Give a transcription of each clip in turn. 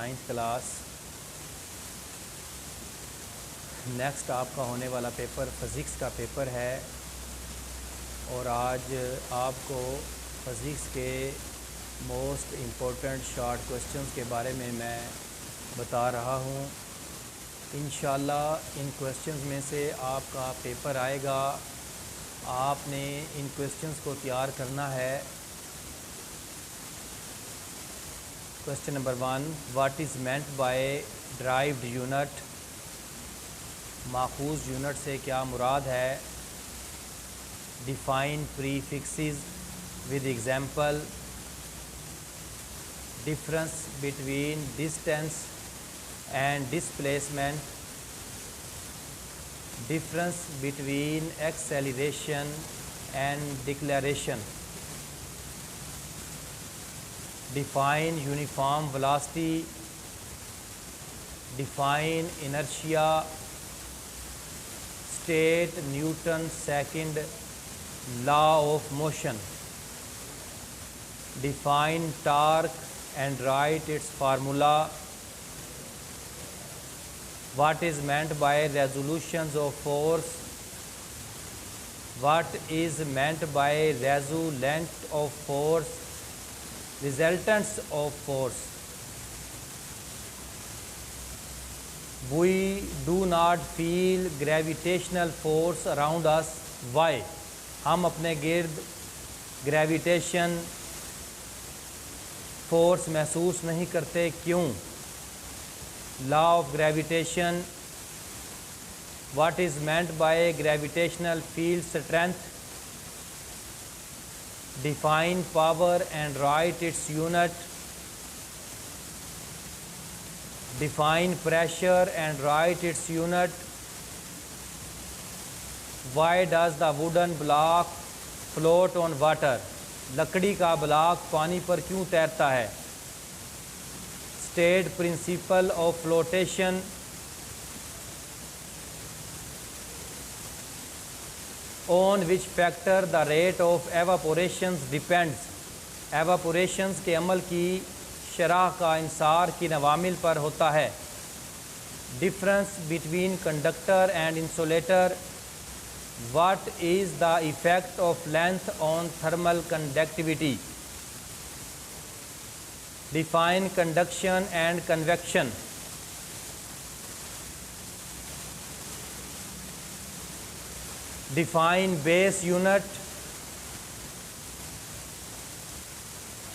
9th class. Next आपका होने वाला पेपर फ़िज़िक्स का पेपर है और आज आपको फ़िज़िक्स के मोस्ट इम्पोर्टेंट शॉर्ट क्वेश्चंस के बारे में मैं बता रहा हूँ। इंशाल्लाह इन क्वेश्चंस में से आपका पेपर आएगा। आपने इन क्वेश्चंस को तैयार करना है। Question number 1, what is meant by derived unit. माखूज़ यूनिट से क्या मुराद है। Define prefixes with example. Difference between distance and displacement. Difference between acceleration and declaration. Define uniform velocity. Define inertia. State Newton's second law of motion. Define torque and write its formula. What is meant by resolutions of force? What is meant by resultant of force? Resultants of force. We do not feel gravitational force around us. Why? हम अपने गिर्द gravitation force महसूस नहीं करते, क्यों? Law of gravitation. What is meant by gravitational field strength? Define power and write its unit. Define pressure and write its unit. Why does the wooden block float on water? लकड़ी का block पानी पर क्यों तैरता है? State principle of flotation. On which factor the rate of evaporations depends. evaporations के अमल की शरह का इंसार किन अवामिल पर होता है? Difference between conductor and insulator. What is the effect of length on thermal conductivity? Define conduction and convection. Define base unit.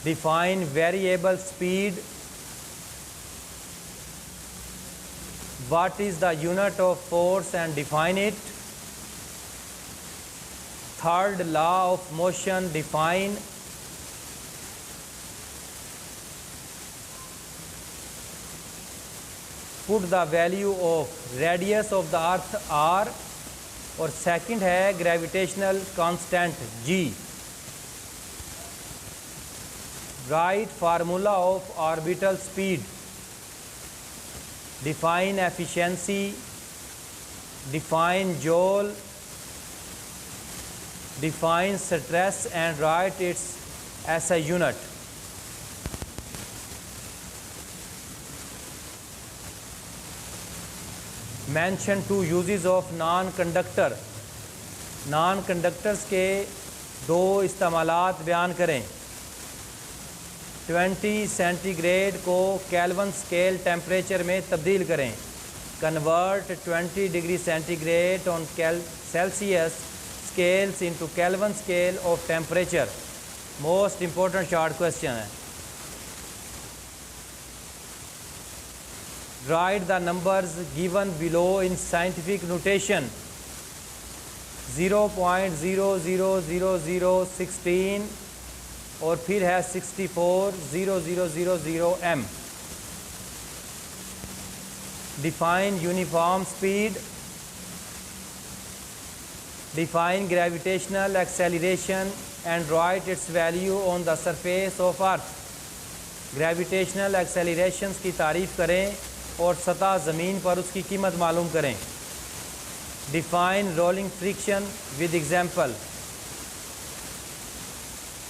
Define variable speed. What is the unit of force and define it. Third law of motion, define. Put the value of radius of the earth r और second है gravitational constant g. Right formula of orbital speed. Define efficiency. Define joule. Define stress and write it's SI unit. Mention 2 uses of non-conductor. non-conductors के 2 इस्तेमालात बयान करें. 20 centigrade को kelvin scale temperature में तब्दील करें. Convert 20 degree centigrade on Celsius scales into Kelvin scale of temperature. Most important short question है. Write the numbers given below in scientific notation. 0.000016 और फिर है 640000 m. Define uniform speed. Define gravitational acceleration and write its value on the surface of Earth. Gravitational accelerations की तारीफ़ करें और सतह ज़मीन पर उसकी कीमत मालूम करें. Define rolling friction with example.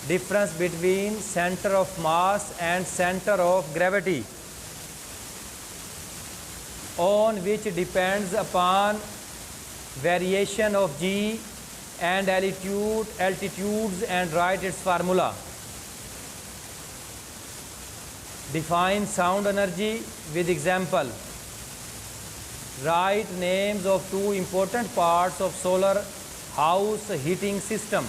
Difference between center of mass and center of gravity. on which depends upon variation of g and altitudes and write its formula. Define sound energy with example. Write names of two important parts of solar house heating system.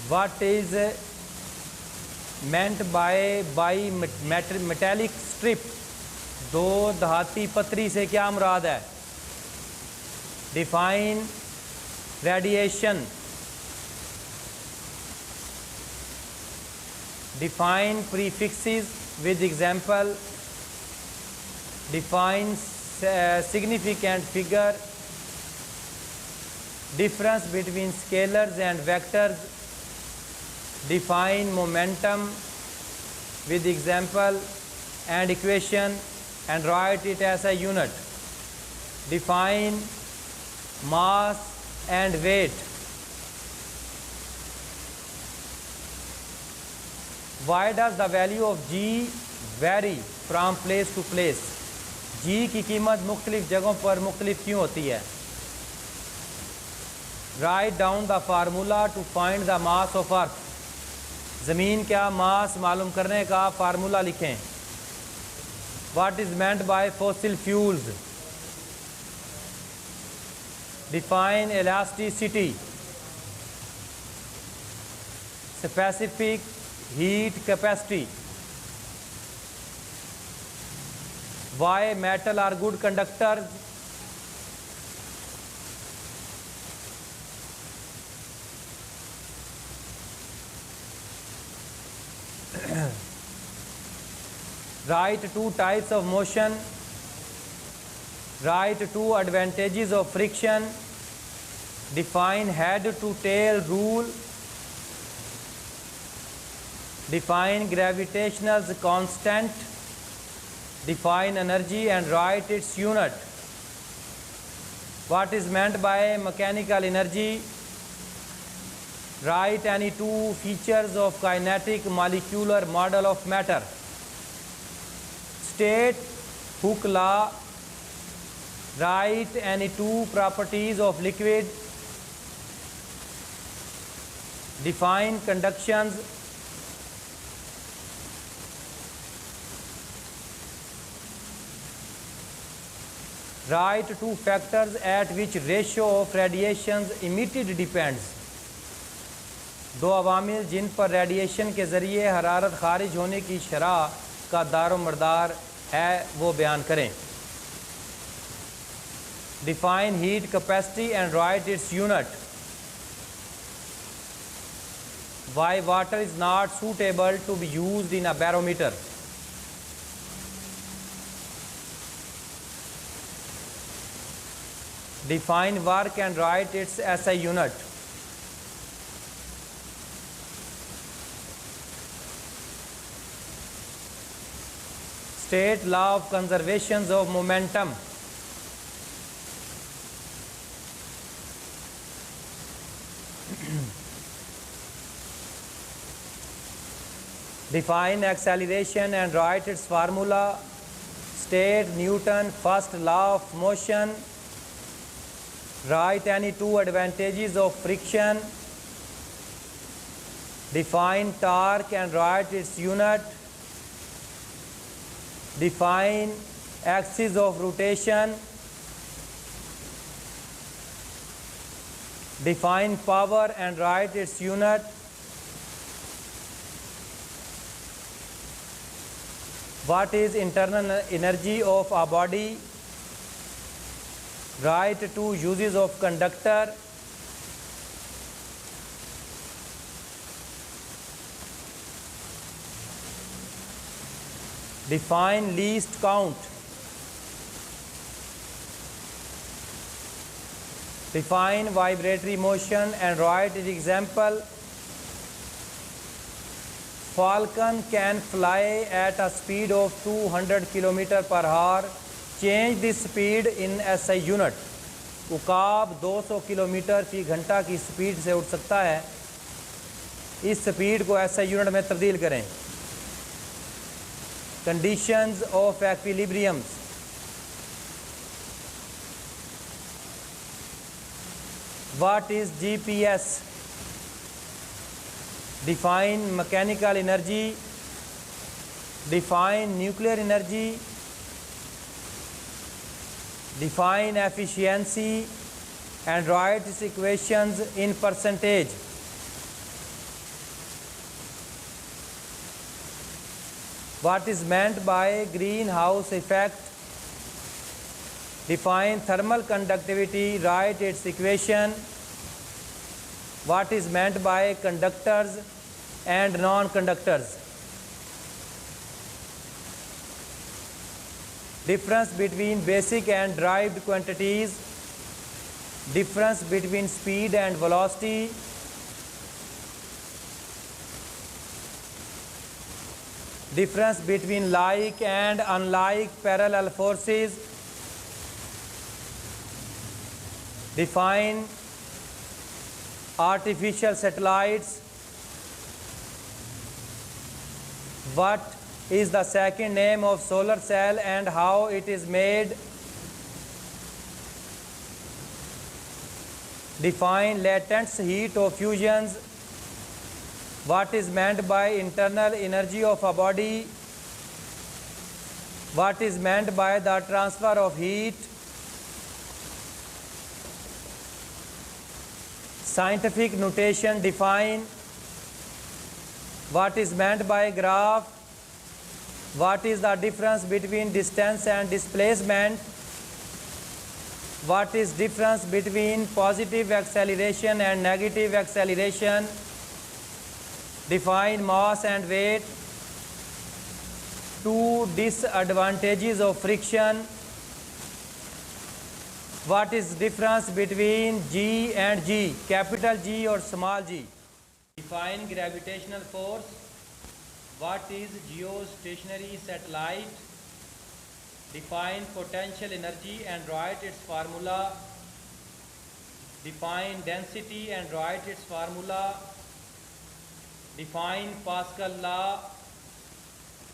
What is meant by metallic strip? दो धाती पतरी से क्या मुराद है? Define radiation. Define prefixes with example. Define significant figure. Difference between scalars and vectors. Define momentum with example and equation and write it as a unit. Define mass and weight. Why does the value of G vary from place to place? G की कीमत मुख्तलिफ जगहों पर मुख्तलिफ क्यों होती है? Write down the formula to find the mass of Earth. ज़मीन का मास मालूम करने का फार्मूला लिखें. What is meant by fossil fuels? Define elasticity. Specific heat capacity. Why metal are good conductors? Write two types of motion. Write two advantages of friction. Define head to tail rule. Define gravitational constant. Define energy and write its unit. What is meant by mechanical energy? Write any two features of kinetic molecular model of matter. State Hooke law. Write any two properties of liquid. Define conductions. Write two factors at which ratio of radiations emitted depends. दो अवामिल जिन पर radiation के ज़रिए हरारत खारिज होने की शरह का दारोमदार है वो बयान करें. Define heat capacity and write its unit. Why water is not suitable to be used in a barometer? Define work and write its SI unit. State law of conservation of momentum. Define acceleration and write its formula. State Newton's first law of motion. Write any two advantages of friction. Define torque and write its unit. Define axis of rotation. Define power and write its unit. What is internal energy of a body? Write two uses of conductor. Define least count. Define vibratory motion and write an example. Falcon can fly at a speed of 200 km per hour. Change this speed in SI unit. उकाब 200 kilometre फी घंटा की speed से उड़ सकता है. इस speed को ऐसा यूनिट में तब्दील करें। Conditions of equilibriums, what is GPS? Define mechanical energy, define nuclear energy, define efficiency and write its equations in percentage. What is meant by greenhouse effect? Define thermal conductivity, write its equation. What is meant by conductors and non-conductors? Difference between basic and derived quantities, difference between speed and velocity, difference between like and unlike parallel forces, define artificial satellites, what is the second name of solar cell and how it is made, define latent heat of fusions, what is meant by internal energy of a body, what is meant by the transfer of heat, scientific notation, define what is meant by graph, what is the difference between distance and displacement, what is difference between positive acceleration and negative acceleration, define mass and weight, 2 disadvantages of friction, what is difference between G and G, capital G or small g, define gravitational force, what is geostationary satellite, define potential energy and write its formula, define density and write its formula, define Pascal law,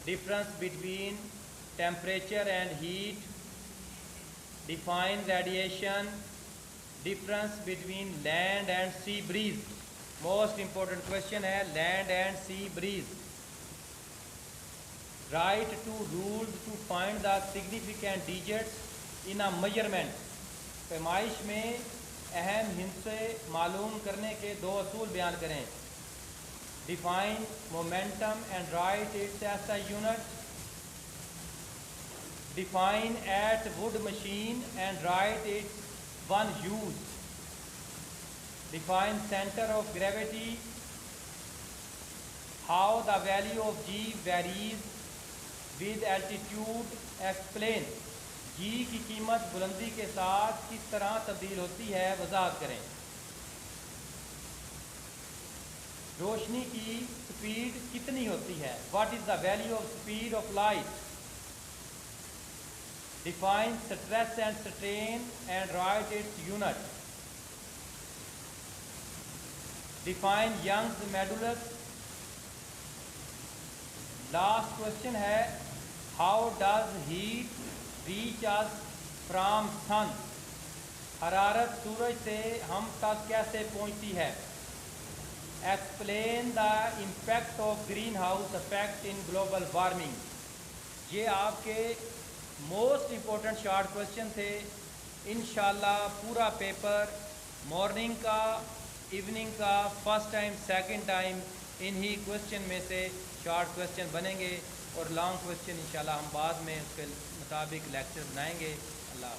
difference between temperature and heat, define radiation, difference between land and sea breeze. Most important question है land and sea breeze. Write 2 rules to find the significant digits in a measurement. पैमाइश में अहम हिस्से मालूम करने के 2 असूल बयान करें. Define momentum and write it as a unit. Define at wood machine and write it one use. Define center of gravity. How the value of G varies with altitude, explain. G की कीमत बुलंदी के साथ किस तरह तब्दील होती है, वजाहत करें. रोशनी की स्पीड कितनी होती है, what is the value of speed of light. Define stress and strain and write its unit. Define Young's modulus. Last question है how does heat reach us from sun. हरारत सूरज से हम तक कैसे पहुंचती है. Explain the impact of green house effect in global warming. ये आपके मोस्ट इम्पोर्टेंट शॉर्ट क्वेश्चन थे. इंशाल्लाह पूरा पेपर मॉर्निंग का, इवनिंग का, फर्स्ट टाइम, सेकंड टाइम इन्हीं क्वेश्चन में से शॉर्ट क्वेश्चन बनेंगे और लॉन्ग क्वेश्चन इंशाल्लाह हम बाद में उसके मुताबिक लेक्चर बनाएंगे. अल्लाह.